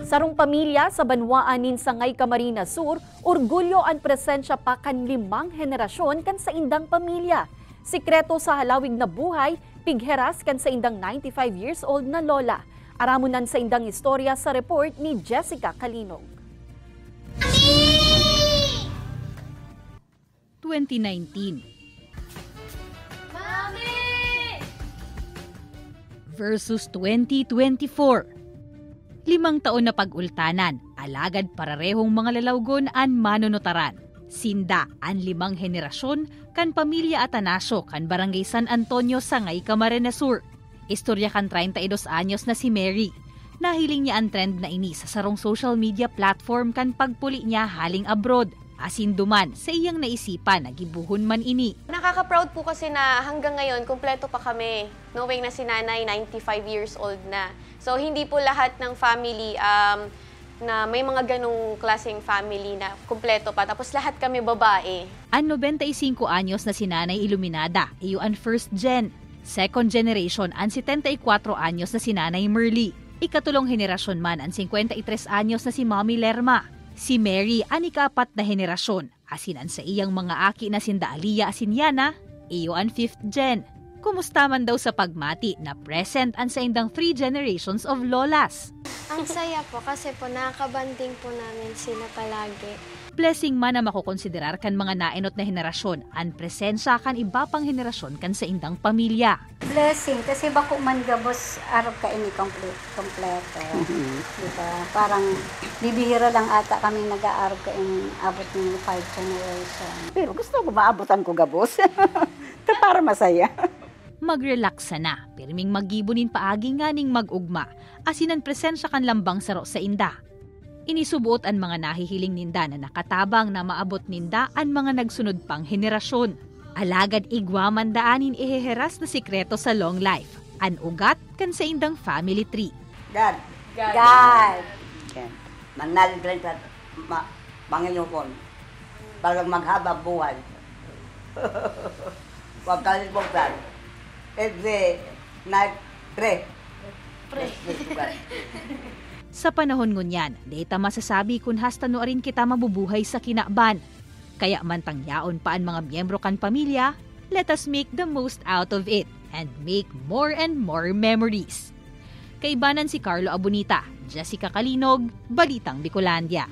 Sarong pamilya sa banwaanin sa Ngay Camarines Sur, orgulyo ang presensya pa kan 5 henerasyon kan sa indang pamilya. Sikreto sa halawig na buhay, pigheras kan sa indang 95 years old na lola. Aramunan sa indang istorya sa report ni Jessica Calinog. 2019 versus 2024. 5 taon na pag-ultanan, alagad pararehong mga lalawgon an manunutaran. Sinda an 5 henerasyon kan pamilya Atanasio kan Barangay San Antonio sa Ngay Camarines Sur. Istorya kan 32 anyos na si Mary. Nahiling niya ang trend na ini sa sarong social media platform kan pagpuli niya haling abroad. Asin duman sa iyang naisipan na gibuhon man ini. Nakaka-proud po kasi na hanggang ngayon kumpleto pa kami, knowing na si nanay 95 years old na. So hindi po lahat ng family na may mga ganong klaseng family na kumpleto pa. Tapos lahat kami babae. Ang 95 anyos na si Nanay Iluminada, iyo ang first gen. Second generation ang 74 anyos na si Nanay Merly. Ikatulong henerasyon man ang 53 anyos na si Mommy Lerma. Si Mary ang ika-4 na henerasyon, asinan sa iyang mga aki na sinda Alia Asinyana, iyo ang 5th gen. Kumusta man daw sa pagmati na present ang sa indang 3 generations of lolas? Ang saya po kasi po nakakabanding po namin sila palagi. Blessing man na makukonsiderar kan mga naenot na henerasyon ang presensya kan iba pang henerasyon kan sa indang pamilya. Blessing kasi bako man gabos araw ka ini kompleto. Diba? Parang bibihira lang ata kami nag-aarap ka in abot ng 5 generation. Pero gusto ko maabutan ko gabos. Para masaya. Mag-relax na, pirming magibunin paagi nga ning mag-ugma, asinan presensya kan lambang saro sa inda. Inisubuot ang mga nahihiling ninda na nakatabang na maabot ninda ang mga nagsunod pang henerasyon. Alagad igwaman daanin iheheras na sikreto sa long life, an ugat kan sa indang family tree. God. God. Manalig rin sa Panginoon. Para maghaba buhay. Huwag kalimutan. Every night, pray. Sa panahon ngunyan, data masasabi kung hasta no rin kita mabubuhay sa kinaban. Kaya mantang yaon pa ang mga miyembro kan pamilya, let us make the most out of it and make more and more memories. Kaibanan si Carlo Abunita, Jessica Calinog, Balitang Bicolandia.